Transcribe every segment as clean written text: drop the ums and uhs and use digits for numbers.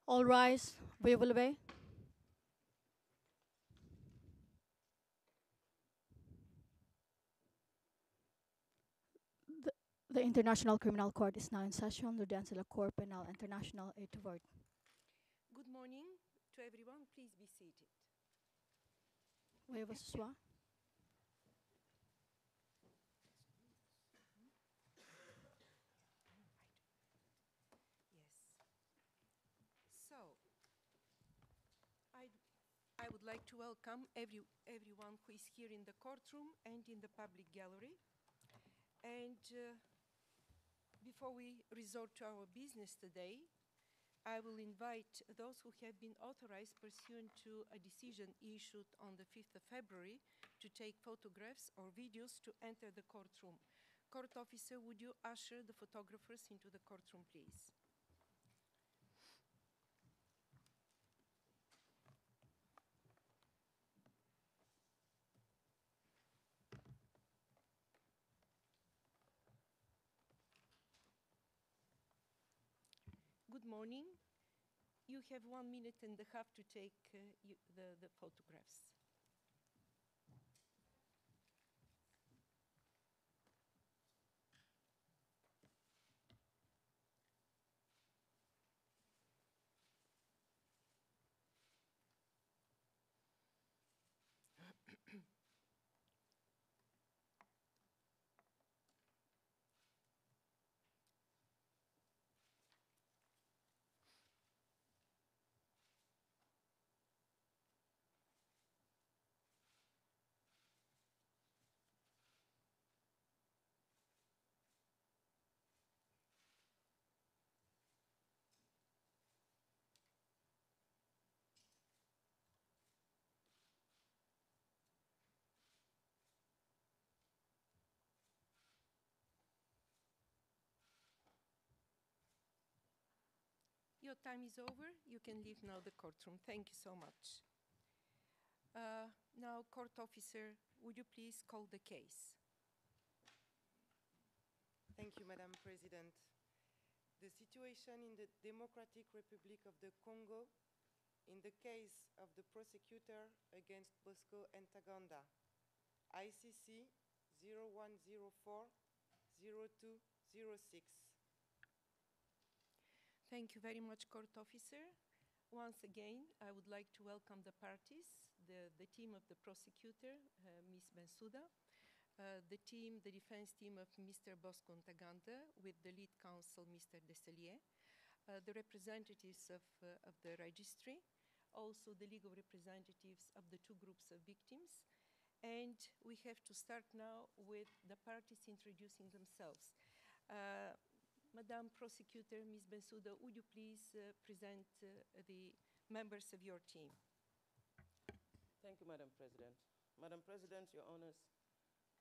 All rise. Veuillez vous lever. The International Criminal Court is now in session. L'audience de la Cour pénale internationale est ouverte. Good morning to everyone. Please be seated. Veuillez vous asseoir. Yes. So, I would like to welcome everyone who is here in the courtroom and in the public gallery. And before we resort to our business today, I will invite those who have been authorized pursuant to a decision issued on the 5th of February to take photographs or videos to enter the courtroom. Court officer, would you usher the photographers into the courtroom, please? Good morning. You have 1 minute and a half to take the photographs. Your time is over. You can leave now the courtroom. Thank you so much. Now, court officer, would you please call the case? Thank you, Madam President. The situation in the Democratic Republic of the Congo in the case of the prosecutor against Bosco Ntaganda, ICC 0104-0206. Thank you very much, court officer. Once again, I would like to welcome the parties, the team of the prosecutor, Ms. Bensouda, the defense team of Mr. Bosco Ntaganda with the lead counsel, Mr. Desalliers, the representatives of the registry, also the legal representatives of the two groups of victims. And we have to start now with the parties introducing themselves. Madam Prosecutor, Ms. Bensouda, would you please present the members of your team? Thank you, Madam President. Madam President, Your Honors,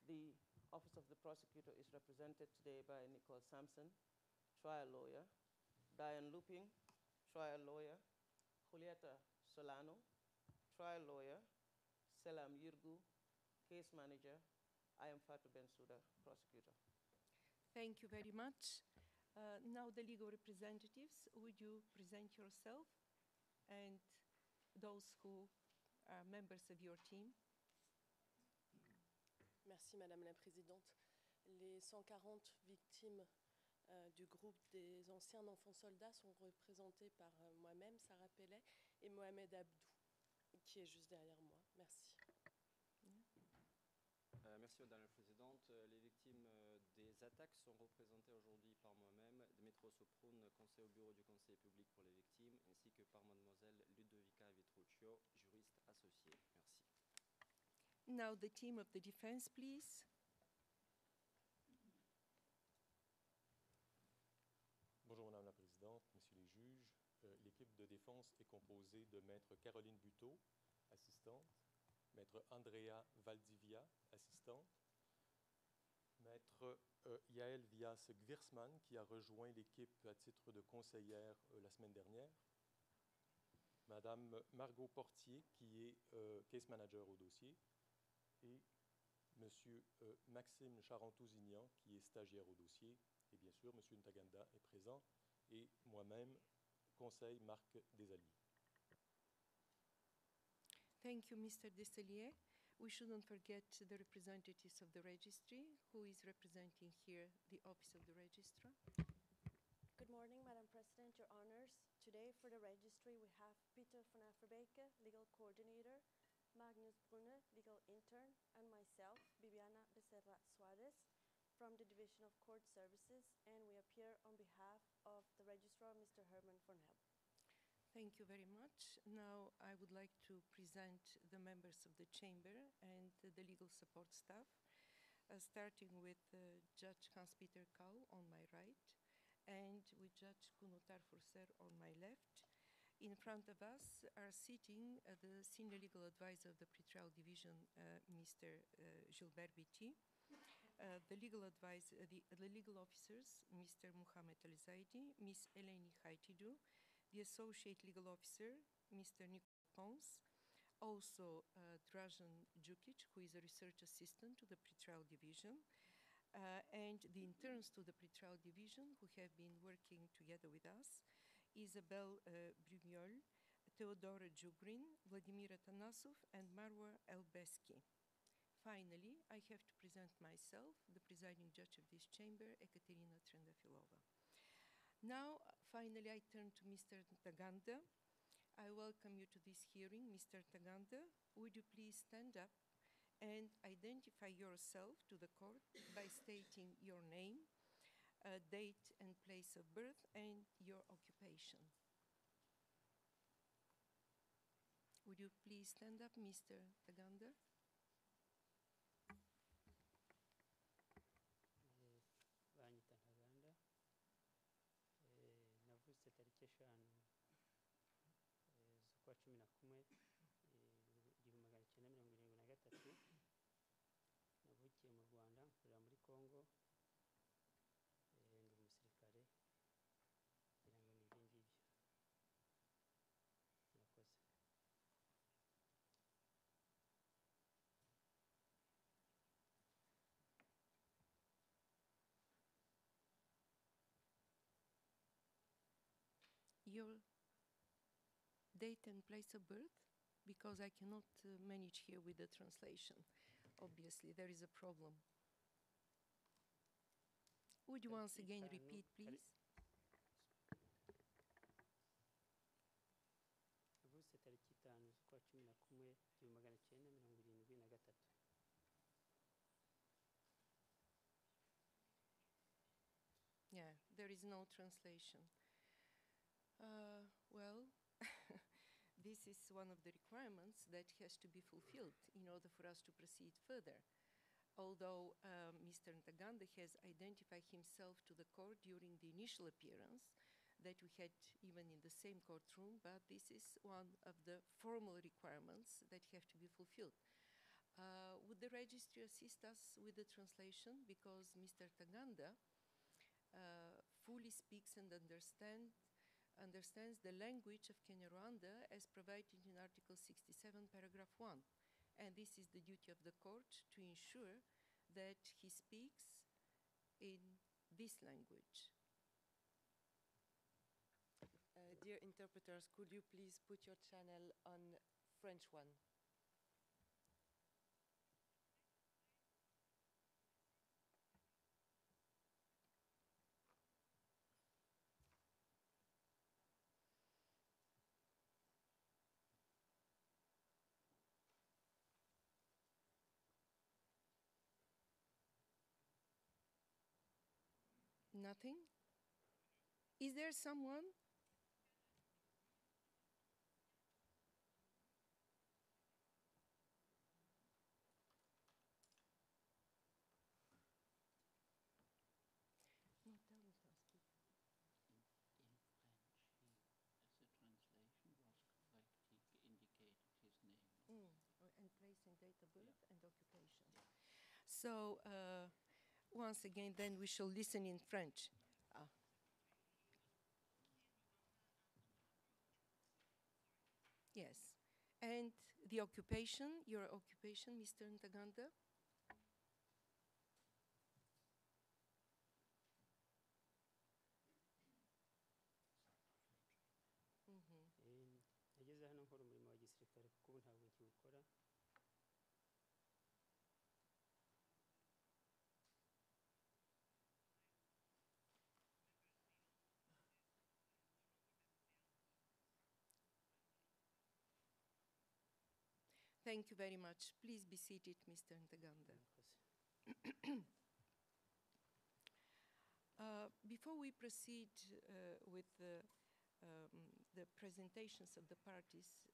the Office of the Prosecutor is represented today by Nicole Sampson, trial lawyer, Diane Looping, trial lawyer, Julieta Solano, trial lawyer, Selam Yirgu, case manager. I am Fatou Bensouda, prosecutor. Thank you very much. Now the legal representatives, would you present yourself and those who are members of your team? Merci Madame la Présidente. Les 140 victimes du groupe des anciens enfants soldats sont représentées par moi-même, Sarah Pellet, et Mohamed Abdou, qui est juste derrière moi. Merci. Merci Madame la Présidente. Les victimes des attaques sont représentées aujourd'hui par moi-même, Dmytro Suprun, conseiller au bureau du conseiller public pour les victimes, ainsi que par mademoiselle Ludovica Vitruccio, juriste associée. Merci. Now the team of the defense, please. Bonjour Madame la Présidente, Messieurs les juges. L'équipe de défense est composée de Maître Caroline Buteau, assistante, Maître Andrea Valdivia, assistante, Maître Yael Vias-Gwirsman, qui a rejoint l'équipe à titre de conseillère la semaine dernière, Madame Margot Portier, qui est case manager au dossier, et Monsieur Maxime Charentouzignan, qui est stagiaire au dossier, et bien sûr Monsieur Ntaganda est présent, et moi-même Conseil Marc Desalliers. Thank you, Mr. Desalliers. We shouldn't forget the representatives of the registry. Who is representing here the Office of the Registrar? Good morning, Madam President, Your Honors. Today for the registry we have Peter van Averbeeke, Legal Coordinator, Magnus Brunne, Legal Intern, and myself, Bibiana Becerra Suarez, from the Division of Court Services, and we appear on behalf of the Registrar, Mr. Herman von Helm. Thank you very much. Now I would like to present the members of the chamber and the legal support staff, starting with Judge Hans-Peter Kaul on my right and with Judge Cuno Tarfusser on my left. In front of us are sitting the Senior Legal Advisor of the Pretrial Division, Mr. Gilbert Biti, the legal officers, Mr. Mohamed Al-Zaidi, Ms. Eleni Haitidou, the Associate Legal Officer, Mr. Nicolas Pons, also Dražen Đukić, who is a Research Assistant to the Pretrial Division, and the interns to the Pretrial Division who have been working together with us, Isabelle Brumiol, Teodora Jugrin, Vladimir Atanasov, and Marwa Elbeski. Finally, I have to present myself, the Presiding Judge of this chamber, Ekaterina Trendafilova. Now, finally, I turn to Mr. Ntaganda. I welcome you to this hearing. Mr. Ntaganda, would you please stand up and identify yourself to the court by stating your name, date and place of birth, and your occupation? Would you please stand up, Mr. Ntaganda? Banyita Ntaganda, navutse tariki 5 z'ukwa 11 1973, navukiye mu Rwanda nkorera muri Congo, ndi umusirikare kugira ngo nibyo ngibyo. Murakoze. Your date and place of birth, because I cannot manage here with the translation. Obviously, there is a problem. Would you once again repeat, please? Navutse tariki 5 z'ukwa 11 1973. Yeah, there is no translation. Well, this is one of the requirements that has to be fulfilled in order for us to proceed further. Although Mr. Ntaganda has identified himself to the court during the initial appearance that we had even in the same courtroom, but this is one of the formal requirements that have to be fulfilled. Would the registry assist us with the translation? Because Mr. Ntaganda fully speaks and understands the language of Kinyarwanda as provided in Article 67, paragraph 1. And this is the duty of the court to ensure that he speaks in this language. Dear interpreters, could you please put your channel on French one? Nothing? Is there someone? No, tell me, I'll speak. In French, as the translation was correct, he indicated his name. And place and date of birth and occupation. So, once again, then we shall listen in French. Yes. And the occupation, your occupation, Mr. Ntaganda? nkora umurimo wa gisirikare kuko ubu ntabwo nkiwukora. Thank you very much. Please be seated, Mr. Ntaganda. Before we proceed with the presentations of the parties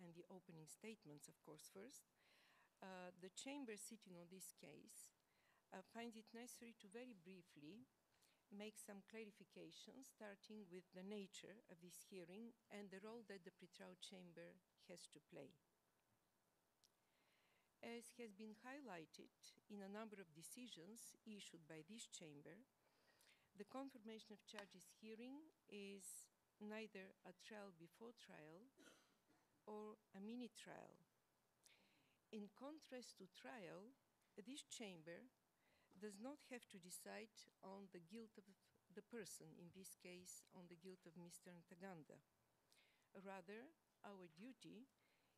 and the opening statements, of course, first, the chamber sitting on this case finds it necessary to very briefly make some clarifications, starting with the nature of this hearing and the role that the pretrial chamber has to play. As has been highlighted in a number of decisions issued by this chamber, the confirmation of charges hearing is neither a trial before trial or a mini trial. In contrast to trial, this chamber does not have to decide on the guilt of the person, in this case, on the guilt of Mr. Ntaganda. Rather, our duty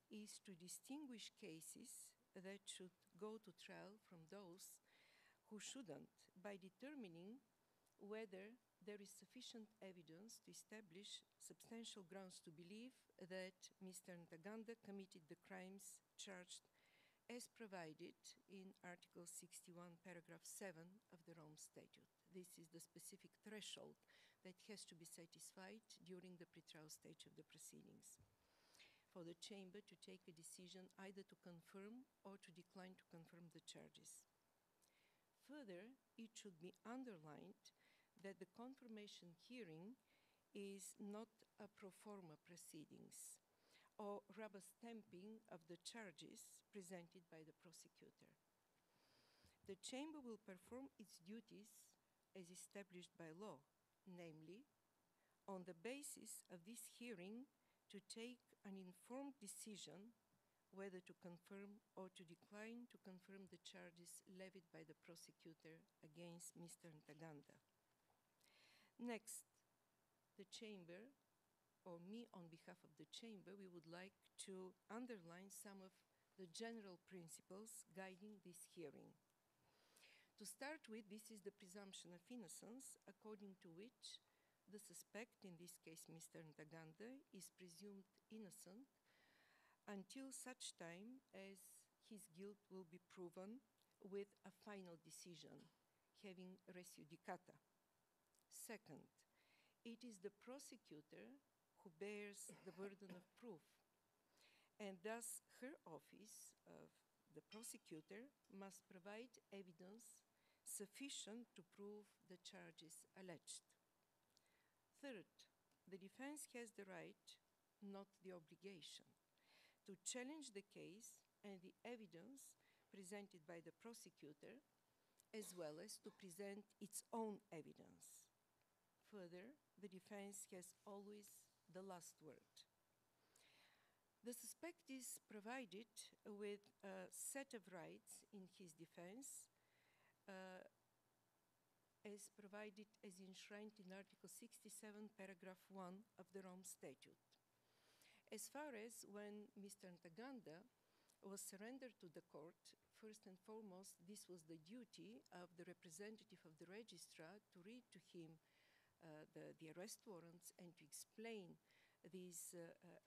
is to distinguish cases that should go to trial from those who shouldn't, by determining whether there is sufficient evidence to establish substantial grounds to believe that Mr. Ntaganda committed the crimes charged as provided in Article 61, paragraph 7 of the Rome Statute. This is the specific threshold that has to be satisfied during the pretrial stage of the proceedings for the chamber to take a decision either to confirm or to decline to confirm the charges. Further, it should be underlined that the confirmation hearing is not a pro forma proceedings or rubber stamping of the charges presented by the prosecutor. The chamber will perform its duties as established by law, namely, on the basis of this hearing, to take an informed decision whether to confirm or to decline to confirm the charges levied by the prosecutor against Mr. Ntaganda. Next, the chamber, or me on behalf of the chamber, we would like to underline some of the general principles guiding this hearing. To start with, this is the presumption of innocence, according to which the suspect, in this case Mr. Ntaganda, is presumed innocent until such time as his guilt will be proven with a final decision, having res judicata. Second, it is the prosecutor who bears the burden of proof, and thus her office of the prosecutor must provide evidence sufficient to prove the charges alleged. Third, the defense has the right, not the obligation, to challenge the case and the evidence presented by the prosecutor, as well as to present its own evidence. Further, the defense has always the last word. The suspect is provided with a set of rights in his defense, as provided as enshrined in Article 67, paragraph 1 of the Rome Statute. As far as when Mr. Ntaganda was surrendered to the court, first and foremost, this was the duty of the representative of the registrar to read to him the arrest warrants and to explain these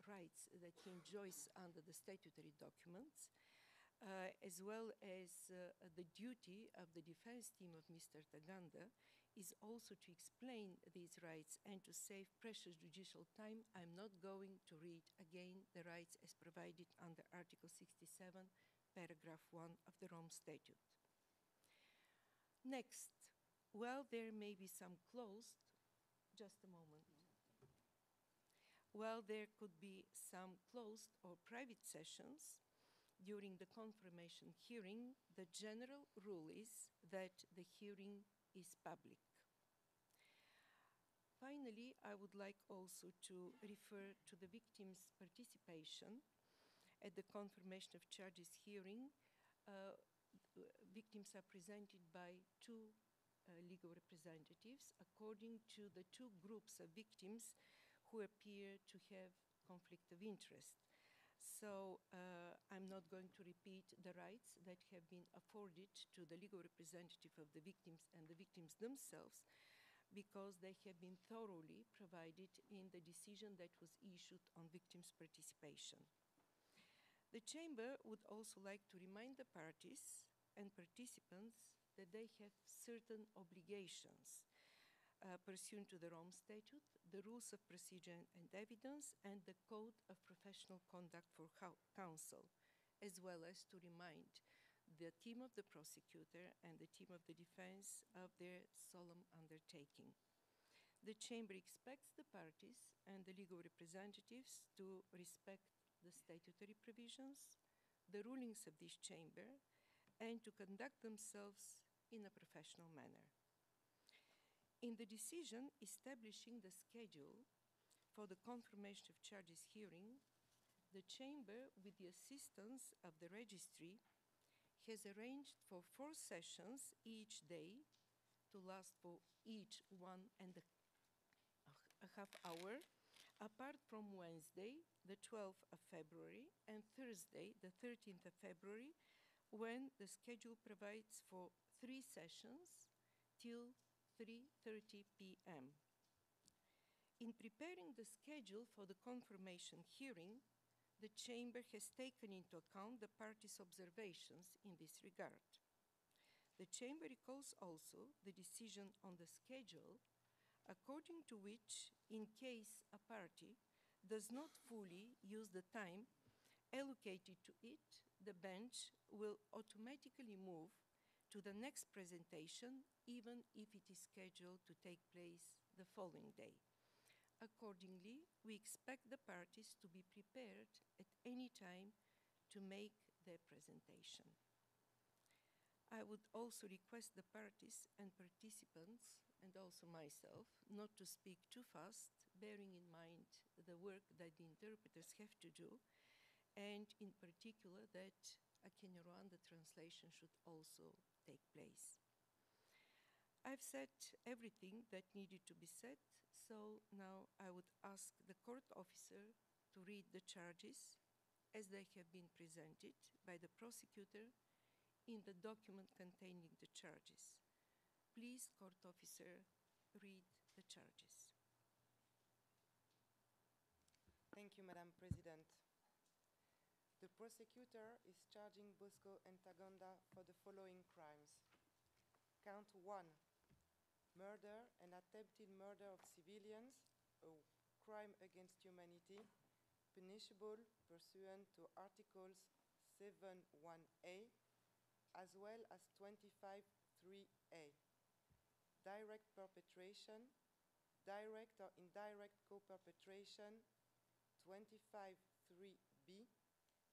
rights that he enjoys under the statutory documents, as well as the duty of the defense team of Mr. Ntaganda is also to explain these rights and to save precious judicial time. I'm not going to read again the rights as provided under Article 67, paragraph 1 of the Rome Statute. Next, while there may be some closed, just a moment. While there could be some closed or private sessions during the confirmation hearing, the general rule is that the hearing is public. Finally, I would like also to refer to the victim's participation at the confirmation of charges hearing. Victims are presented by two legal representatives according to the two groups of victims who appear to have conflict of interest. So I'm not going to repeat the rights that have been afforded to the legal representative of the victims and the victims themselves, because they have been thoroughly provided in the decision that was issued on victims' participation. The Chamber would also like to remind the parties and participants that they have certain obligations pursuant to the Rome Statute, the rules of procedure and evidence, and the Code of Professional Conduct for Counsel, as well as to remind the team of the prosecutor and the team of the defense of their solemn undertaking. The Chamber expects the parties and the legal representatives to respect the statutory provisions, the rulings of this Chamber, and to conduct themselves in a professional manner. In the decision establishing the schedule for the confirmation of charges hearing, the Chamber, with the assistance of the registry, has arranged for 4 sessions each day to last for each 1.5 hours, apart from Wednesday, the 12th of February, and Thursday, the 13th of February, when the schedule provides for 3 sessions till 3:30 p.m. In preparing the schedule for the confirmation hearing, the Chamber has taken into account the parties' observations in this regard. The Chamber recalls also the decision on the schedule, according to which, in case a party does not fully use the time allocated to it, the bench will automatically move to the next presentation, even if it is scheduled to take place the following day. Accordingly, we expect the parties to be prepared at any time to make their presentation. I would also request the parties and participants, and also myself, not to speak too fast, bearing in mind the work that the interpreters have to do, and in particular that a Kinyarwanda translation should also take place. I've said everything that needed to be said, so now I would ask the court officer to read the charges as they have been presented by the prosecutor in the document containing the charges. Please, court officer, read the charges. Thank you, Madam President. The prosecutor is charging Bosco Ntaganda for the following crimes. Count 1, murder and attempted murder of civilians, a crime against humanity, punishable pursuant to Articles 7.1a, as well as 25.3a. Direct perpetration, direct or indirect co-perpetration, 25.3b,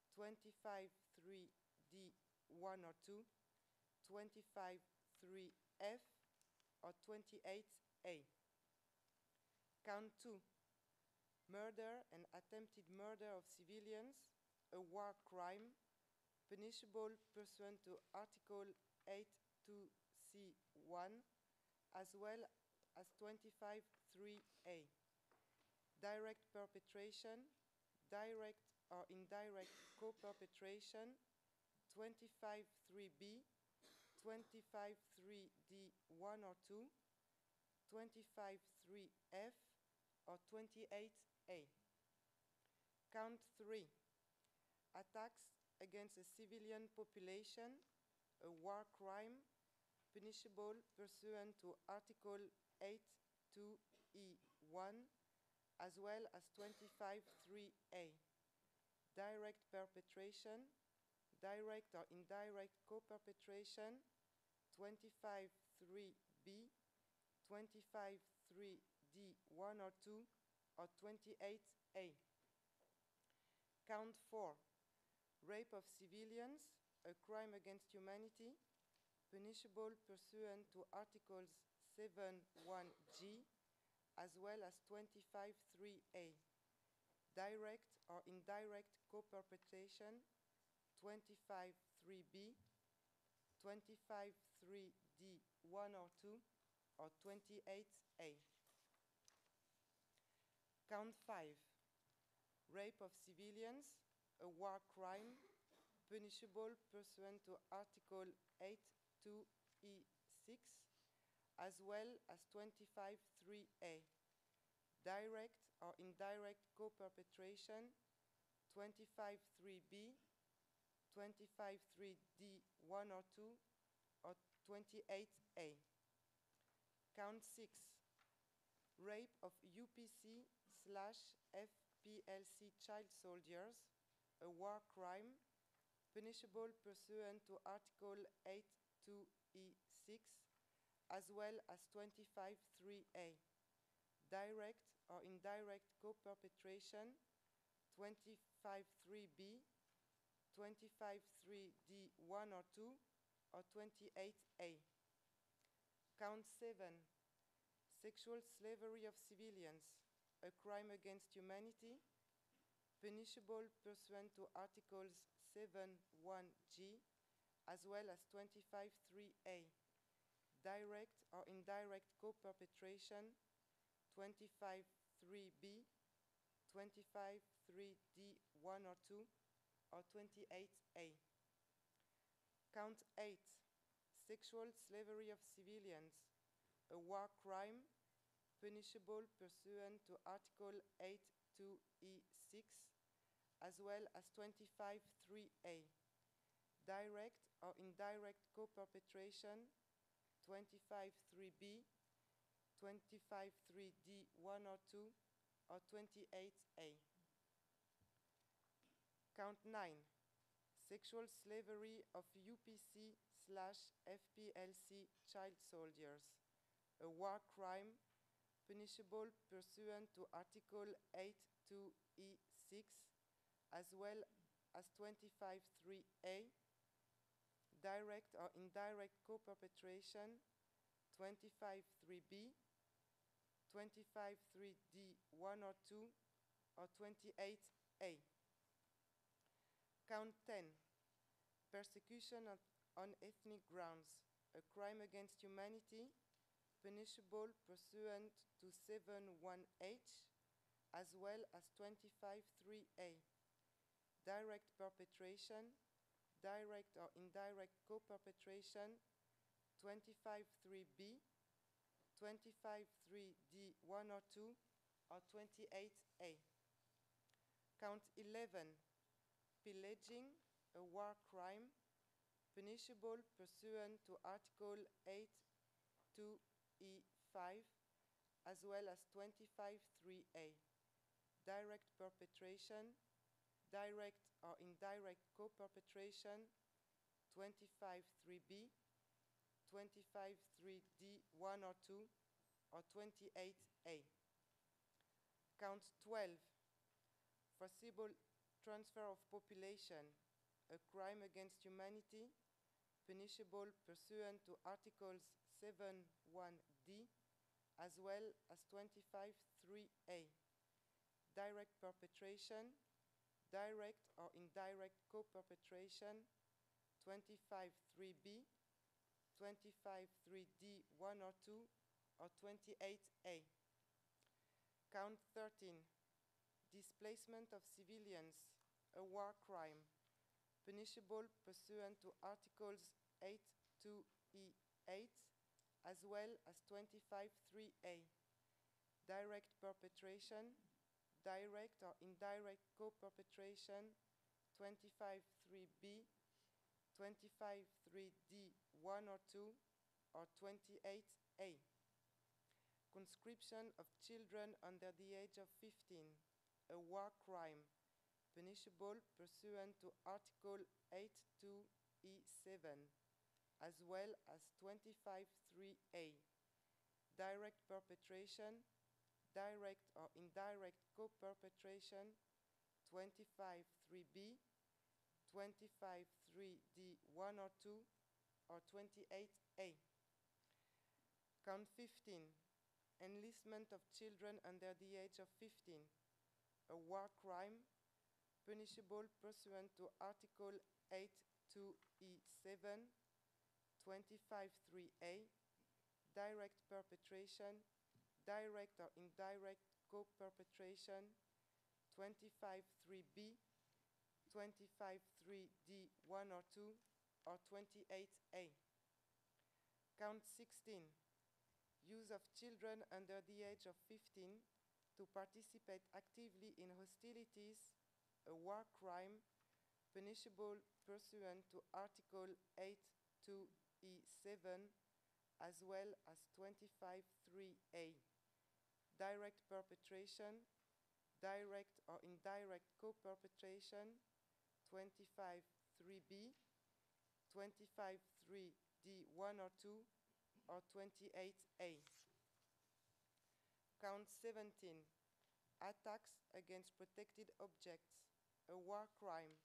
25.3d1 or 2, 25.3f, or 28a. Count 2, murder and attempted murder of civilians, a war crime, punishable pursuant to Article 8.2c1, as well as 25.3a. Direct perpetration, direct or indirect co-perpetration, 25.3b, 25.3d1 or 2, 25.3f, or 28a. Count 3, attacks against a civilian population, a war crime, punishable pursuant to Article 8.2e1, as well as 25.3a. Direct perpetration, direct or indirect co-perpetration, 25.3b, 25.3d1 or 2, or 28a. Count 4, rape of civilians, a crime against humanity, punishable pursuant to Articles 7.1g, as well as 25.3a. Direct or indirect co-perpetration, 25.3b, 25.3d1 or 2, or 28a. Count 5, rape of civilians, a war crime, punishable pursuant to Article 8.2e6, as well as 25.3a, direct or indirect co-perpetration, 25.3b, 25.3d1 or 2, or 28a. Count 6, rape of UPC/FPLC child soldiers, a war crime, punishable pursuant to Article 8.2e6, as well as 25.3a, direct or indirect co-perpetration, 25.3b, 25.3d1 or 2, or 28a. Count 7, sexual slavery of civilians, a crime against humanity, punishable pursuant to Articles 7.1g, as well as 25.3a, direct or indirect co-perpetration, 25.3b, 25.3d1 or 2, or 28a. Count 8, sexual slavery of civilians, a war crime, punishable pursuant to Article 8.2e6, as well as 25.3a, direct or indirect co-perpetration, 25.3b, 25.3d1 or 2, or 28a. Count 9, sexual slavery of UPC/FPLC child soldiers, a war crime, punishable pursuant to Article 8.2e6, as well as 25.3a, direct or indirect co-perpetration, 25.3b, 25.3d1 or 2, or 28a. Count 10, persecution on ethnic grounds, a crime against humanity, punishable pursuant to 7.1h, as well as 25.3a, direct perpetration, direct or indirect co-perpetration, 25.3b, 25.3d1 or 2, or 28a. Count 11, pillaging, a war crime, punishable pursuant to Article 8.2e5, as well as 25.3a, direct perpetration, direct or indirect co-perpetration, 25.3b, 25.3d1 or 2, or 28a. Count 12, forcible transfer of population, a crime against humanity, punishable pursuant to Articles 7.1d, as well as 25.3a, direct perpetration, direct or indirect co-perpetration, 25.3b, 25.3d1 or 2, or 28a. Count 13, displacement of civilians, a war crime, punishable pursuant to Articles 8.2e8, as well as 25.3a, direct perpetration, direct or indirect co-perpetration, 25.3b, 25.3d1 or 2, or 28a. Conscription of children under the age of 15, a war crime, punishable pursuant to Article 8.2e7, as well as 25.3a, direct perpetration, direct or indirect co-perpetration, 25.3b, 25.3d1 or 2, or 28a. Count 15, enlistment of children under the age of 15, a war crime, punishable pursuant to Article 8.2e7, 25.3a, direct perpetration, direct or indirect co-perpetration, 25.3b, 25.3d 1 or 2, or 28a. Count 16, use of children under the age of 15 to participate actively in hostilities, a war crime, punishable pursuant to Article 8.2e7, as well as 25.3a. Direct perpetration, direct or indirect co-perpetration, 25.3b, 25.3d 1 or 2, or 28a. Count 17, attacks against protected objects, a war crime,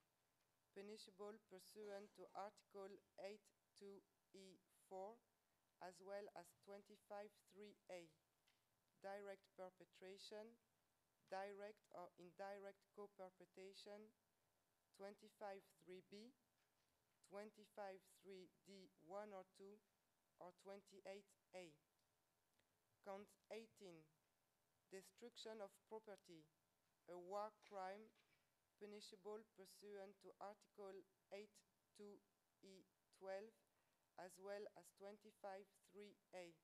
punishable pursuant to Article 8.2e4, as well as 25.3a. Direct perpetration, direct or indirect co-perpetration, 25.3b, 25.3d 1 or 2, or 28a. Count 18, destruction of property, a war crime, punishable pursuant to Article 8.2e12, as well as 25.3a.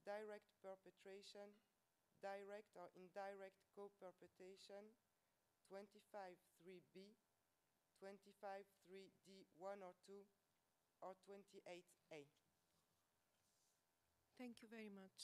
Direct perpetration, direct or indirect co-perpetration, 25.3b, 25.3d 1 or 2, or 28a. Thank you very much,